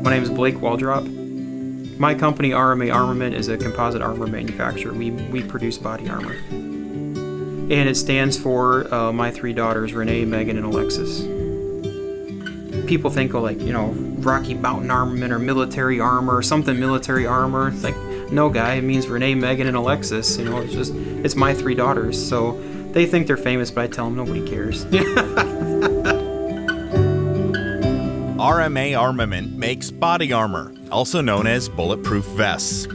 My name is Blake Waldrop. My company, RMA Armament, is a composite armor manufacturer. We produce body armor. And it stands for my three daughters, Renee, Megan, and Alexis. People think of Rocky Mountain Armament or military armor or something military armor. It's like, no guy, it means Renee, Megan, and Alexis. It's my three daughters. So they think they're famous, but I tell them nobody cares. RMA Armament makes body armor, also known as bulletproof vests.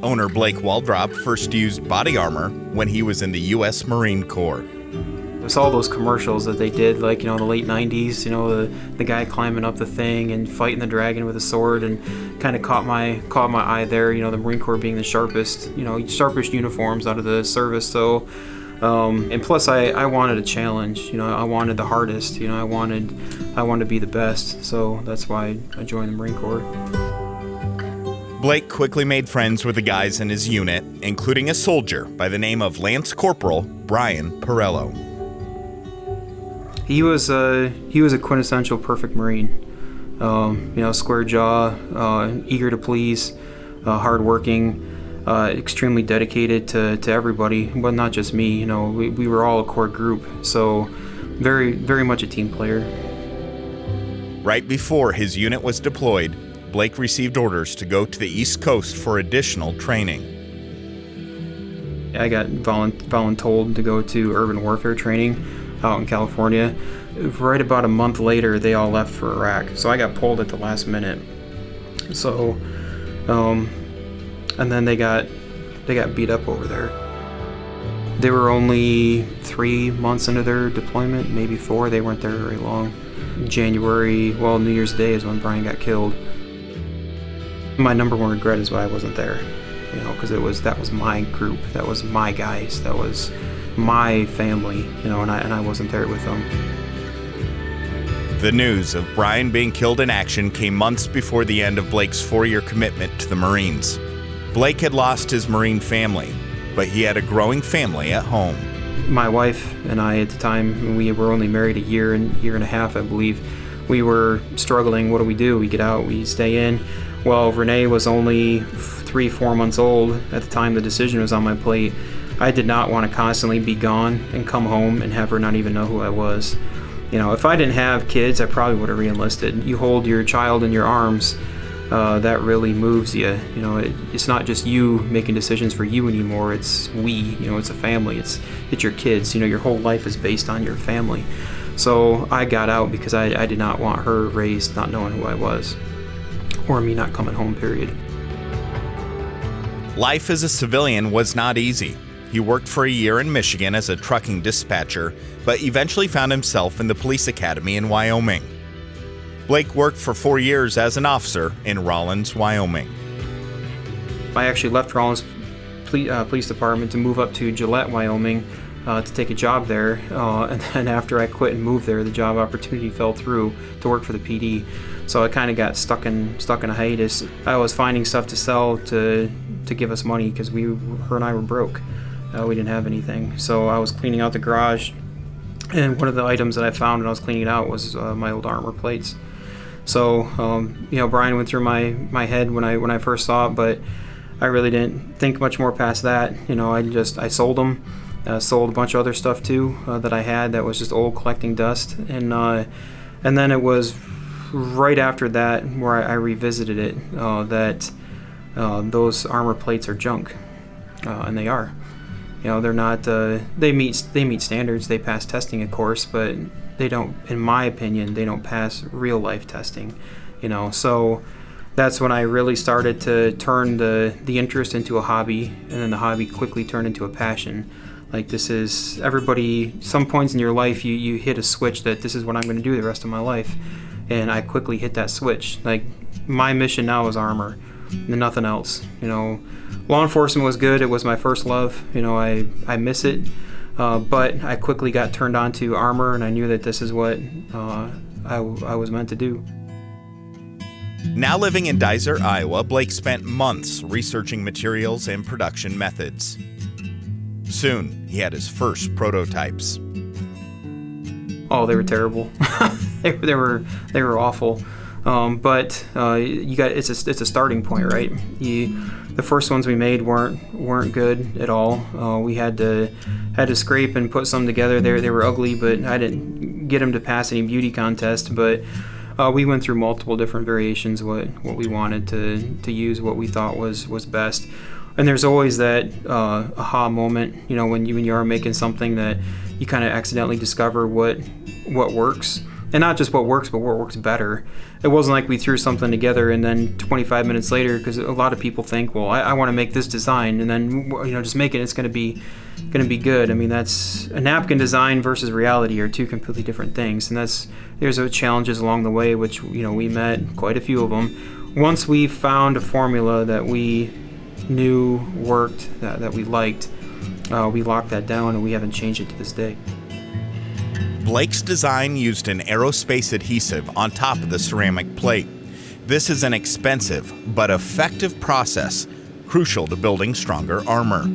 Owner Blake Waldrop first used body armor when he was in the U.S. Marine Corps. I saw those commercials that they did, the late 90s, the guy climbing up the thing and fighting the dragon with a sword, and kind of caught my eye there, the Marine Corps being the sharpest uniforms out of the service. So, and plus I wanted a challenge, I wanted the hardest, I wanted to be the best. So that's why I joined the Marine Corps. Blake quickly made friends with the guys in his unit, including a soldier by the name of Lance Corporal Brian Perello. He was a quintessential perfect Marine. Square jaw, eager to please, hardworking, extremely dedicated to everybody, but not just me. We were all a core group, so very, very much a team player. Right before his unit was deployed, Blake received orders to go to the East Coast for additional training. I got voluntold to go to urban warfare training out in California. Right about a month later, they all left for Iraq, so I got pulled at the last minute. So, and then they got beat up over there. They were only 3 months into their deployment, maybe 4. They weren't there very long. New Year's Day is when Brian got killed. My number one regret is why I wasn't there, because that was my group, that was my guys, that was my family, and I wasn't there with them. The news of Brian being killed in action came months before the end of Blake's 4-year commitment to the Marines. Blake had lost his Marine family, but he had a growing family at home. My wife and I, at the time, we were only married a year and a half, I believe. We were struggling. What do? We get out, we stay in. Well, Renee was only 3-4 months old at the time the decision was on my plate. I did not want to constantly be gone and come home and have her not even know who I was. If I didn't have kids, I probably would have re-enlisted. You hold your child in your arms, that really moves you. It's not just you making decisions for you anymore. It's we. It's a family. It's your kids. Your whole life is based on your family. So I got out because I did not want her raised not knowing who I was, or me not coming home, period. Life as a civilian was not easy. He worked for a year in Michigan as a trucking dispatcher, but eventually found himself in the police academy in Wyoming. Blake worked for 4 years as an officer in Rawlins, Wyoming. I actually left Rawlins Police Department to move up to Gillette, Wyoming, to take a job there. And then after I quit and moved there, the job opportunity fell through to work for the PD. So I kind of got stuck in a hiatus. I was finding stuff to sell to give us money because her and I were broke. We didn't have anything. So I was cleaning out the garage, and one of the items that I found when I was cleaning it out was my old armor plates. So Brian went through my head when I first saw it, but I really didn't think much more past that. I sold them. Sold a bunch of other stuff too that I had that was just old collecting dust, and then it was right after that where I revisited it that those armor plates are junk, and they are. They're not. They meet standards. They pass testing, of course, but they don't. In my opinion, they don't pass real life testing. So that's when I really started to turn the interest into a hobby, and then the hobby quickly turned into a passion. Like, this is everybody. Some points in your life, you hit a switch that this is what I'm going to do the rest of my life. and I quickly hit that switch. Like, my mission now is armor and nothing else. Law enforcement was good. It was my first love. I miss it, but I quickly got turned on to armor, and I knew that this is what I was meant to do. Now living in Dysart, Iowa, Blake spent months researching materials and production methods. Soon, he had his first prototypes. Oh, they were terrible. they were awful. But it's a starting point, right? The first ones we made weren't good at all. We had to scrape and put some together. They were ugly, but I didn't get them to pass any beauty contest. But we went through multiple different variations what we wanted to use, what we thought was best. And there's always that aha moment, when you are making something that you kind of accidentally discover what works. And not just what works, but what works better. It wasn't like we threw something together and then 25 minutes later, because a lot of people think, well, I want to make this design, and then just make it. It's going to be good. I mean, that's a napkin design versus reality are two completely different things, and there's challenges along the way, which we met quite a few of them. Once we found a formula that we knew worked, that we liked, we locked that down, and we haven't changed it to this day. Blake's design used an aerospace adhesive on top of the ceramic plate. This is an expensive but effective process, crucial to building stronger armor.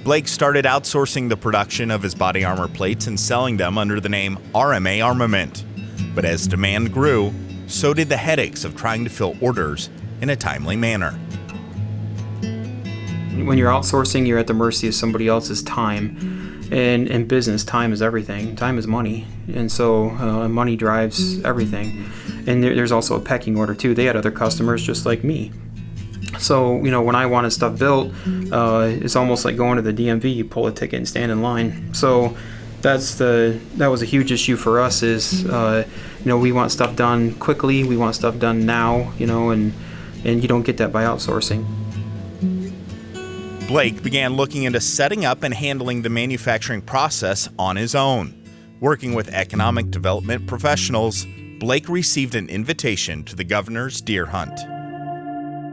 Blake started outsourcing the production of his body armor plates and selling them under the name RMA Armament. But as demand grew, so did the headaches of trying to fill orders in a timely manner. When you're outsourcing, you're at the mercy of somebody else's time. And in business, time is everything. Time is money. And so money drives everything. And there's also a pecking order, too. They had other customers just like me. So, when I wanted stuff built, it's almost like going to the DMV. You pull a ticket and stand in line. So that was a huge issue for us is, we want stuff done quickly. We want stuff done now, and you don't get that by outsourcing. Blake began looking into setting up and handling the manufacturing process on his own. Working with economic development professionals, Blake received an invitation to the governor's deer hunt.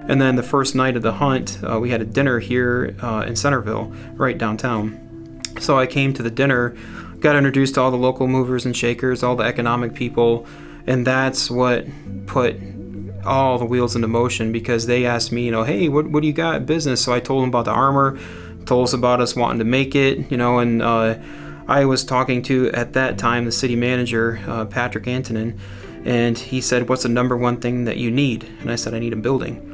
And then the first night of the hunt, we had a dinner here in Centerville, right downtown. So I came to the dinner, got introduced to all the local movers and shakers, all the economic people, and that's what put all the wheels into motion, because they asked me, hey, what do you got in business? So I told them about the armor, told us about us wanting to make it, and I was talking to, at that time, the city manager, Patrick Antonin, and he said, what's the number one thing that you need? And I said, I need a building,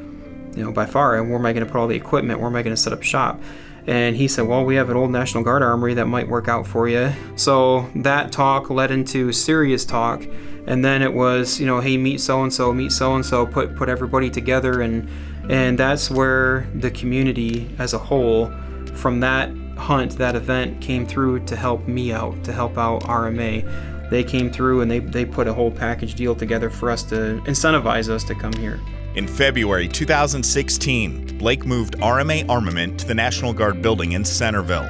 by far. And where am I going to put all the equipment? Where am I going to set up shop? And he said, well, we have an old National Guard armory that might work out for you. So that talk led into serious talk. And then it was, hey, meet so-and-so, put everybody together. And that's where the community as a whole, from that hunt, that event, came through to help me out, to help out RMA. They came through and they put a whole package deal together for us to incentivize us to come here. In February 2016, Blake moved RMA Armament to the National Guard building in Centerville.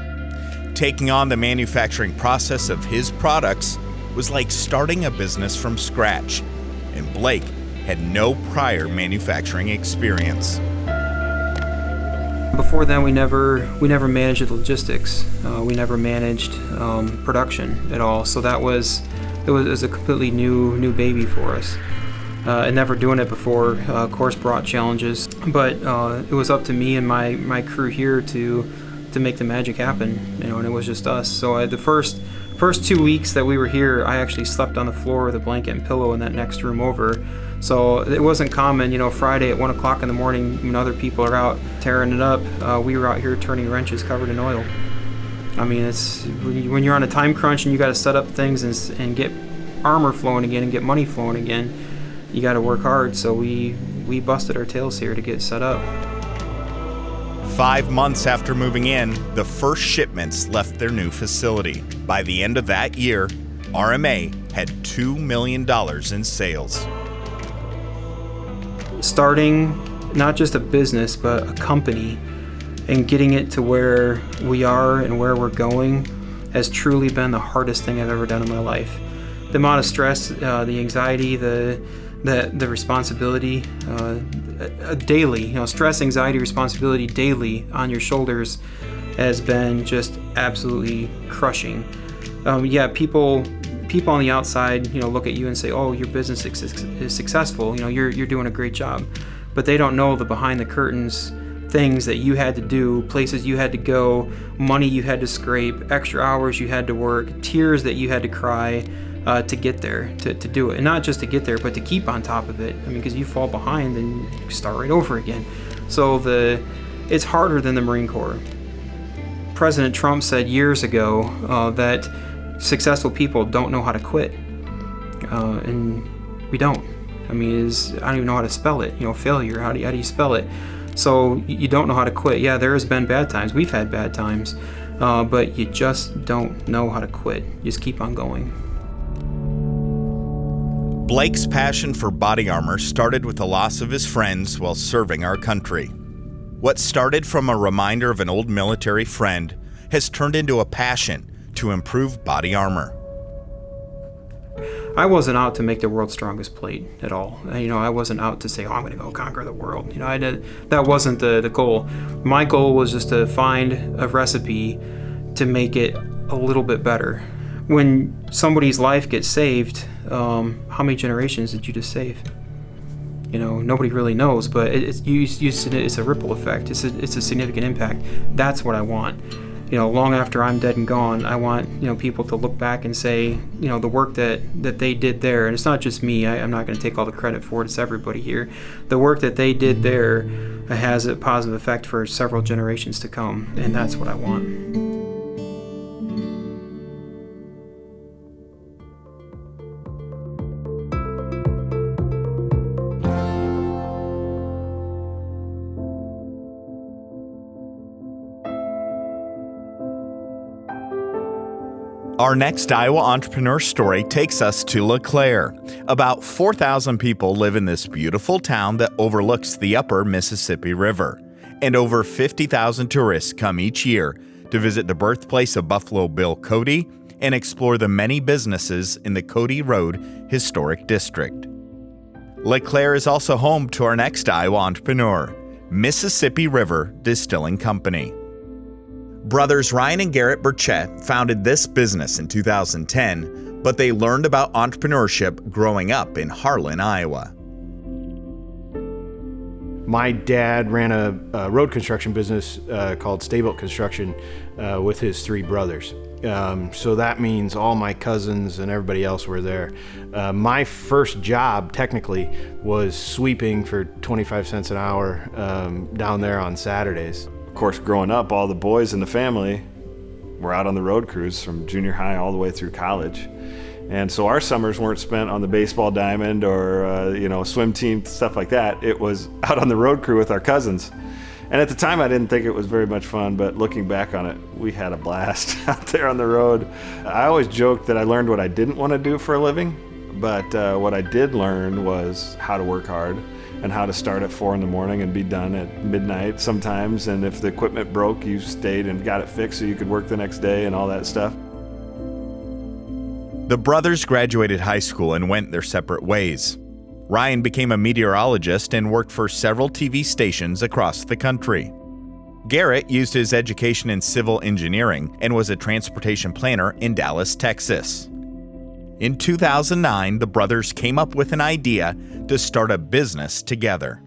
Taking on the manufacturing process of his products was like starting a business from scratch, and Blake had no prior manufacturing experience. Before then, we never managed the logistics. We never managed production at all. So it was a completely new baby for us. And never doing it before, of course, brought challenges. But it was up to me and my crew here to make the magic happen. And it was just us. So the first 2 weeks that we were here, I actually slept on the floor with a blanket and pillow in that next room over. So it wasn't common, Friday at 1 o'clock in the morning when other people are out tearing it up, we were out here turning wrenches covered in oil. I mean, it's when you're on a time crunch and you got to set up things and get armor flowing again and get money flowing again, you got to work hard. So we busted our tails here to get set up. 5 months after moving in, the first shipments left their new facility. By the end of that year, RMA had $2 million in sales. Starting not just a business, but a company, and getting it to where we are and where we're going has truly been the hardest thing I've ever done in my life. the amount of stress, the anxiety, the responsibility daily, stress, anxiety, responsibility daily on your shoulders has been just absolutely crushing. People on the outside, look at you and say, "Oh, your business is successful. You're doing a great job," but they don't know the behind the curtains things that you had to do, places you had to go, money you had to scrape, extra hours you had to work, tears that you had to cry to get there, to do it. And not just to get there, but to keep on top of it. Because you fall behind and you start right over again. So it's harder than the Marine Corps. President Trump said years ago that successful people don't know how to quit. And we don't. I don't even know how to spell it. Failure, how do you spell it? So you don't know how to quit. Yeah, there has been bad times. We've had bad times. But you just don't know how to quit. You just keep on going. Blake's passion for body armor started with the loss of his friends while serving our country. What started from a reminder of an old military friend has turned into a passion to improve body armor. I wasn't out to make the world's strongest plate at all. I wasn't out to say, "Oh, I'm going to go conquer the world." That wasn't the goal. My goal was just to find a recipe to make it a little bit better. When somebody's life gets saved, how many generations did you just save? Nobody really knows, but it's a ripple effect. It's a significant impact. That's what I want. Long after I'm dead and gone, I want people to look back and say, the work that they did there, and it's not just me. I'm not going to take all the credit for it. It's everybody here. The work that they did there has a positive effect for several generations to come, and that's what I want. Our next Iowa entrepreneur story takes us to LeClaire. About 4,000 people live in this beautiful town that overlooks the upper Mississippi River. And over 50,000 tourists come each year to visit the birthplace of Buffalo Bill Cody and explore the many businesses in the Cody Road Historic District. LeClaire is also home to our next Iowa entrepreneur, Mississippi River Distilling Company. Brothers Ryan and Garrett Burchett founded this business in 2010, but they learned about entrepreneurship growing up in Harlan, Iowa. My dad ran a road construction business called Stayboat Construction with his three brothers. So that means all my cousins and everybody else were there. My first job, technically, was sweeping for 25 cents an hour down there on Saturdays. Of course, growing up, all the boys in the family were out on the road crews from junior high all the way through college. And so our summers weren't spent on the baseball diamond or, swim team, stuff like that. It was out on the road crew with our cousins. And at the time, I didn't think it was very much fun, but looking back on it, we had a blast out there on the road. I always joked that I learned what I didn't want to do for a living, but what I did learn was how to work hard and how to start at 4 a.m. and be done at midnight sometimes. And if the equipment broke, you stayed and got it fixed so you could work the next day and all that stuff. The brothers graduated high school and went their separate ways. Ryan became a meteorologist and worked for several TV stations across the country. Garrett used his education in civil engineering and was a transportation planner in Dallas, Texas. In 2009, the brothers came up with an idea to start a business together.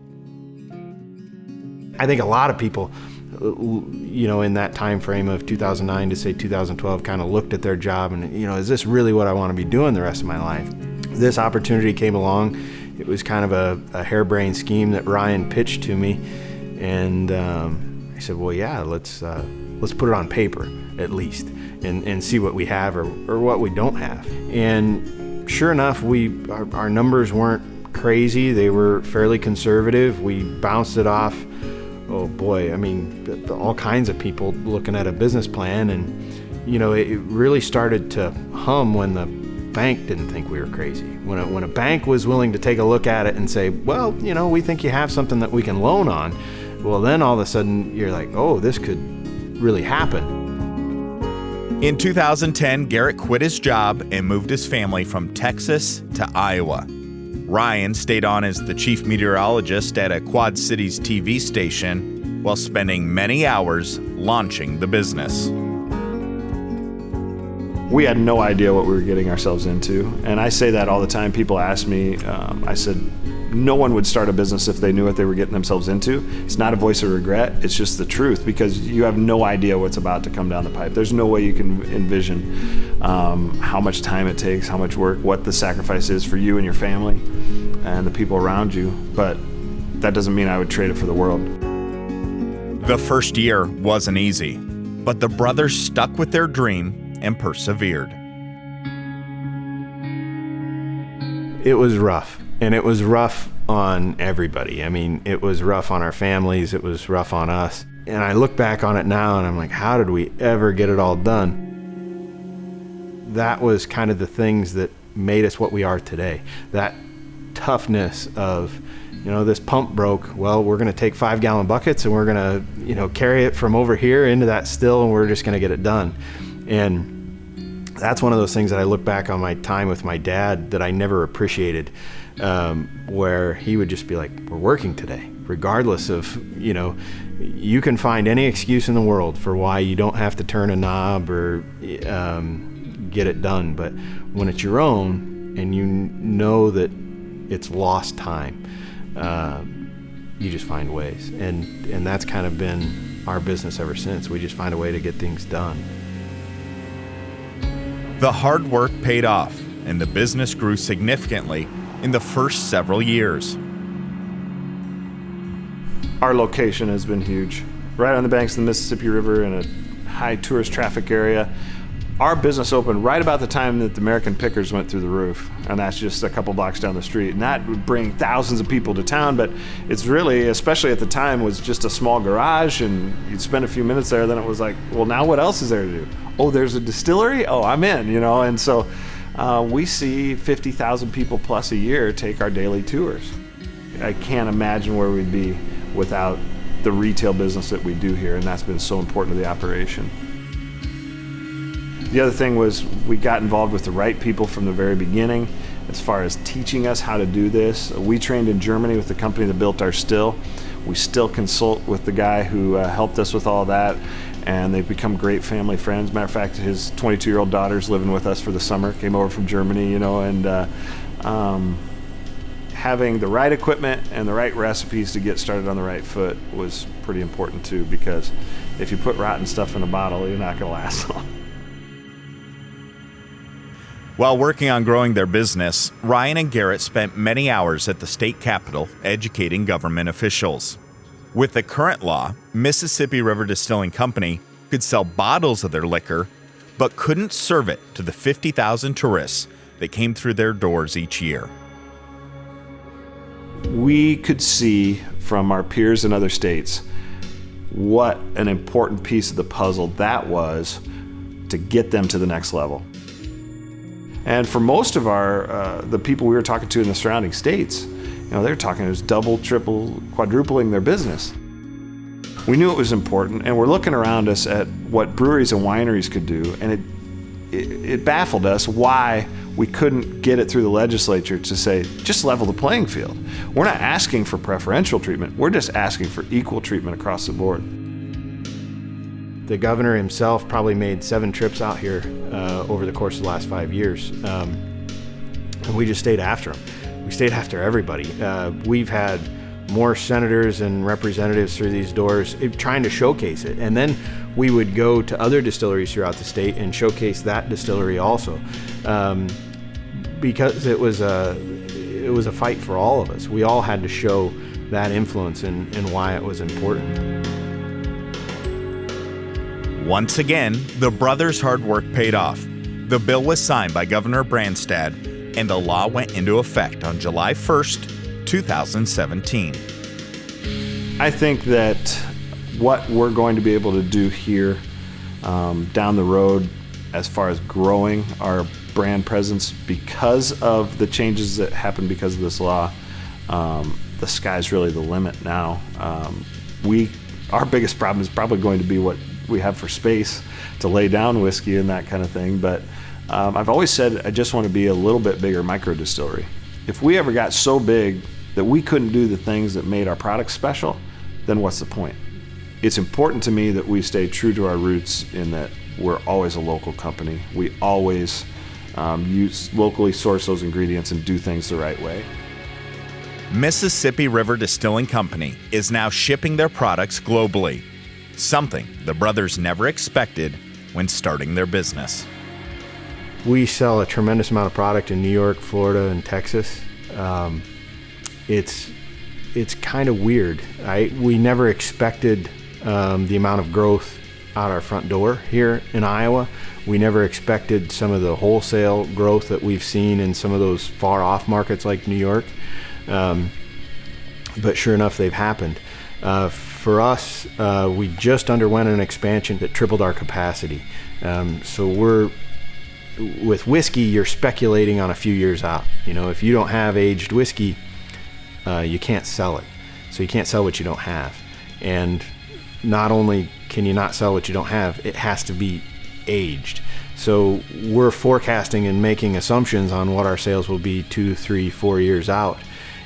I think a lot of people, in that time frame of 2009 to say 2012, kind of looked at their job and, is this really what I want to be doing the rest of my life? This opportunity came along. It was kind of a harebrained scheme that Ryan pitched to me, and I said, well, yeah, let's put it on paper at least, and see what we have or what we don't have. And sure enough, our numbers weren't crazy. They were fairly conservative. We bounced it off, all kinds of people looking at a business plan, and it really started to hum when the bank didn't think we were crazy. When a bank was willing to take a look at it and say, well, we think you have something that we can loan on, well, then all of a sudden you're like, oh, this could really happen. In 2010, Garrett quit his job and moved his family from Texas to Iowa. Ryan stayed on as the chief meteorologist at a Quad Cities TV station while spending many hours launching the business. We had no idea what we were getting ourselves into. And I say that all the time. People ask me, I said, no one would start a business if they knew what they were getting themselves into. It's not a voice of regret. It's just the truth, because you have no idea what's about to come down the pipe. There's no way you can envision how much time it takes, how much work, what the sacrifice is for you and your family and the people around you. But that doesn't mean I would trade it for the world. The first year wasn't easy, but the brothers stuck with their dream and persevered. It was rough, and it was rough on everybody. I mean, it was rough on our families, it was rough on us. And I look back on it now and I'm like, how did we ever get it all done? That was kind of the things that made us what we are today. That toughness of, this pump broke. Well, we're going to take 5-gallon buckets and we're going to, carry it from over here into that still, and we're just going to get it done. And that's one of those things that I look back on my time with my dad that I never appreciated, where he would just be like, we're working today, regardless of, you can find any excuse in the world for why you don't have to turn a knob or get it done. But when it's your own and you know that it's lost time, you just find ways. And that's kind of been our business ever since. We just find a way to get things done. The hard work paid off, and the business grew significantly in the first several years. Our location has been huge. Right on the banks of the Mississippi River in a high tourist traffic area. Our business opened right about the time that the American Pickers went through the roof, and that's just a couple blocks down the street. And that would bring thousands of people to town, but it's really, especially at the time, was just a small garage, and you'd spend a few minutes there, then it was like, well, now what else is there to do? Oh, there's a distillery? Oh, I'm in, And so we see 50,000 people plus a year take our daily tours. I can't imagine where we'd be without the retail business that we do here, and that's been so important to the operation. The other thing was we got involved with the right people from the very beginning as far as teaching us how to do this. We trained in Germany with the company that built our still. We still consult with the guy who helped us with all that, and they've become great family friends. Matter of fact, his 22-year-old daughter's living with us for the summer, came over from Germany, and having the right equipment and the right recipes to get started on the right foot was pretty important too, because if you put rotten stuff in a bottle, you're not going to last long. While working on growing their business, Ryan and Garrett spent many hours at the state capitol educating government officials. With the current law, Mississippi River Distilling Company could sell bottles of their liquor, but couldn't serve it to the 50,000 tourists that came through their doors each year. We could see from our peers in other states what an important piece of the puzzle that was to get them to the next level. And for most of the people we were talking to in the surrounding states, they're talking it was double, triple, quadrupling their business. We knew it was important, and we're looking around us at what breweries and wineries could do, and it baffled us why we couldn't get it through the legislature to say, just level the playing field. We're not asking for preferential treatment, we're just asking for equal treatment across the board. The governor himself probably made 7 trips out here over the course of the last 5 years. And we just stayed after him. We stayed after everybody. We've had more senators and representatives through these doors trying to showcase it. And then we would go to other distilleries throughout the state and showcase that distillery also. Because it was a fight for all of us. We all had to show that influence and why it was important. Once again, the brothers' hard work paid off. The bill was signed by Governor Branstad, and the law went into effect on July 1st, 2017. I think that what we're going to be able to do here down the road as far as growing our brand presence because of the changes that happened because of this law, the sky's really the limit now. Our biggest problem is probably going to be what we have for space to lay down whiskey and that kind of thing. But I've always said I just want to be a little bit bigger micro distillery. If we ever got so big that we couldn't do the things that made our products special, then what's the point? It's important to me that we stay true to our roots in that we're always a local company. We always locally source those ingredients and do things the right way. Mississippi River Distilling Company is now shipping their products globally, something the brothers never expected when starting their business. We sell a tremendous amount of product in New York, Florida, and Texas. It's kind of weird. We never expected the amount of growth out our front door here in Iowa. We never expected some of the wholesale growth that we've seen in some of those far off markets like New York. But sure enough, they've happened. For us, we just underwent an expansion that tripled our capacity. So with whiskey, you're speculating on a few years out. If you don't have aged whiskey, you can't sell it. So you can't sell what you don't have. And not only can you not sell what you don't have, it has to be aged. So we're forecasting and making assumptions on what our sales will be 2, 3, 4 years out.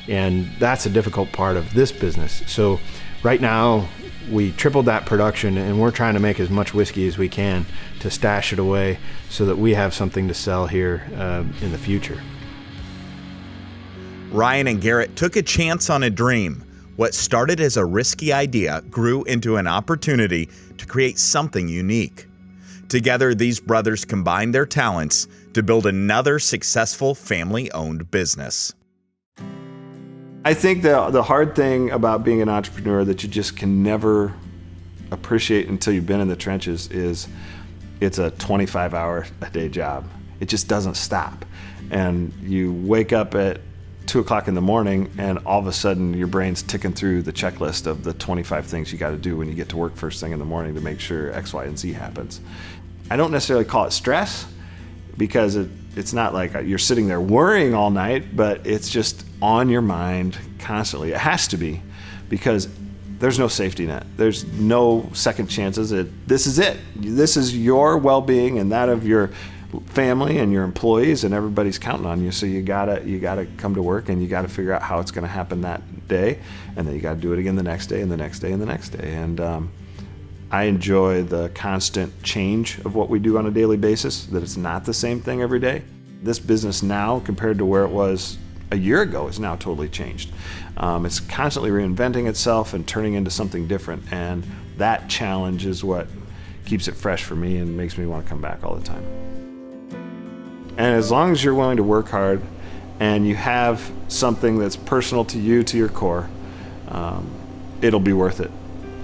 And that's a difficult part of this business. So right now, we tripled that production, and we're trying to make as much whiskey as we can to stash it away so that we have something to sell here in the future. Ryan and Garrett took a chance on a dream. What started as a risky idea grew into an opportunity to create something unique. Together, these brothers combined their talents to build another successful family-owned business. I think the hard thing about being an entrepreneur that you just can never appreciate until you've been in the trenches is it's a 25-hour-a-day job. It just doesn't stop. And you wake up at 2 o'clock in the morning and all of a sudden your brain's ticking through the checklist of the 25 things you got to do when you get to work first thing in the morning to make sure X, Y, and Z happens. I don't necessarily call it stress because it's not like you're sitting there worrying all night, but it's just on your mind constantly. It has to be, because there's no safety net. There's no second chances. This is it. This is your well-being and that of your family and your employees, and everybody's counting on you. So you gotta come to work, and you gotta figure out how it's going to happen that day, and then you got to do it again the next day, and the next day, and the next day. And I enjoy the constant change of what we do on a daily basis, that it's not the same thing every day. This business now, compared to where it was a year ago, is now totally changed. It's constantly reinventing itself and turning into something different, and that challenge is what keeps it fresh for me and makes me want to come back all the time. And as long as you're willing to work hard and you have something that's personal to you, to your core, it'll be worth it.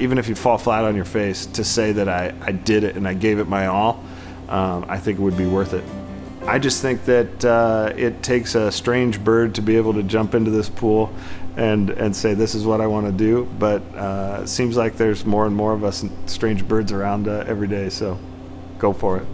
Even if you fall flat on your face, to say that I did it and I gave it my all, I think it would be worth it. I just think that it takes a strange bird to be able to jump into this pool and say, this is what I want to do. But it seems like there's more and more of us strange birds around every day, so go for it.